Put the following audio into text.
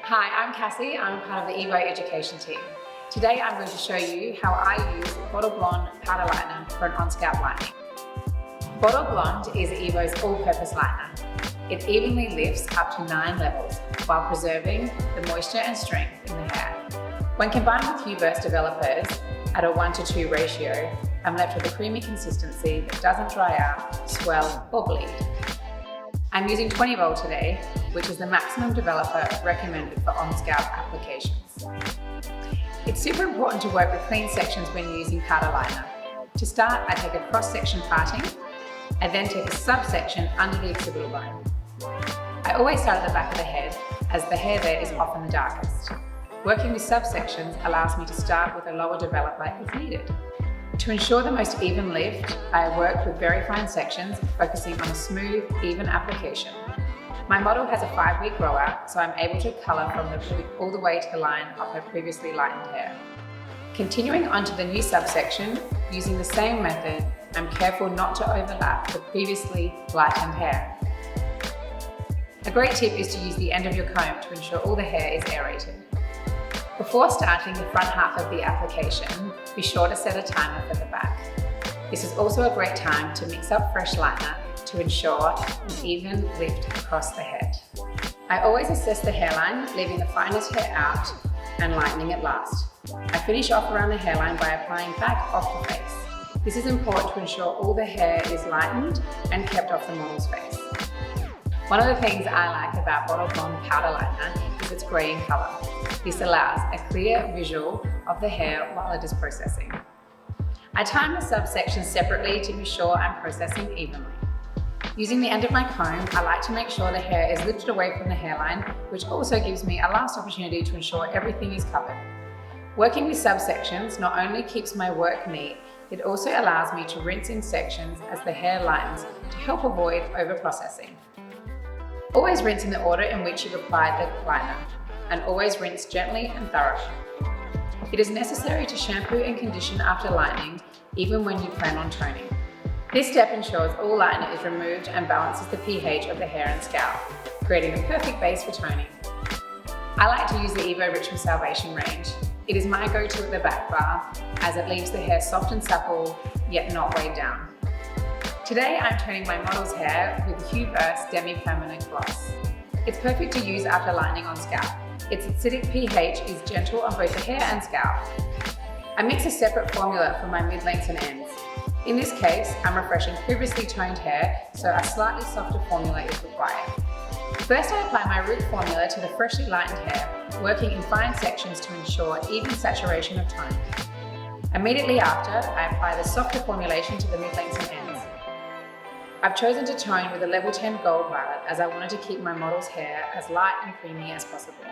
Hi, I'm Cassie. I'm part of the Evo education team. Today I'm going to show you how I use Bottle Blonde powder lightener for an on-scalp lightening. Bottle Blonde is Evo's all-purpose lightener. It evenly lifts up to 9 levels while preserving the moisture and strength in the hair. When combined with U-burst developers at a 1:2 ratio, I'm left with a creamy consistency that doesn't dry out, swell or bleed. I'm using 20 volt today, which is the maximum developer recommended for on-scalp applications. It's super important to work with clean sections when using powder liner. To start, I take a cross-section parting. I then take a subsection under the occipital bone. I always start at the back of the head, as the hair there is often the darkest. Working with subsections allows me to start with a lower developer if needed. To ensure the most even lift, I work with very fine sections, focusing on a smooth, even application. My model has a 5-week growout, so I'm able to colour from the root all the way to the line of her previously lightened hair. Continuing onto the new subsection, using the same method, I'm careful not to overlap the previously lightened hair. A great tip is to use the end of your comb to ensure all the hair is aerated. Before starting the front half of the application, be sure to set a timer for the back. This is also a great time to mix up fresh lightener to ensure an even lift across the head. I always assess the hairline, leaving the finest hair out and lightening it last. I finish off around the hairline by applying back off the face. This is important to ensure all the hair is lightened and kept off the model's face. One of the things I like about Bottle Blonde powder lightener is its grey in colour. This allows a clear visual of the hair while it is processing. I time the subsections separately to be sure I'm processing evenly. Using the end of my comb, I like to make sure the hair is lifted away from the hairline, which also gives me a last opportunity to ensure everything is covered. Working with subsections not only keeps my work neat, it also allows me to rinse in sections as the hair lightens to help avoid over-processing. Always rinse in the order in which you've applied the lightener, and always rinse gently and thoroughly. It is necessary to shampoo and condition after lightening, even when you plan on toning. This step ensures all lightener is removed and balances the pH of the hair and scalp, creating the perfect base for toning. I like to use the Evo Ritual Salvation range. It is my go-to at the back bar, as it leaves the hair soft and supple, yet not weighed down. Today I'm toning my model's hair with the U-burst Demi-Permanent Gloss. It's perfect to use after lightening on scalp. Its acidic pH is gentle on both the hair and scalp. I mix a separate formula for my mid-lengths and ends. In this case, I'm refreshing previously toned hair, so a slightly softer formula is required. First, I apply my root formula to the freshly lightened hair, working in fine sections to ensure even saturation of tone. Immediately after, I apply the softer formulation to the mid-lengths and ends. I've chosen to tone with a level 10 gold violet as I wanted to keep my model's hair as light and creamy as possible.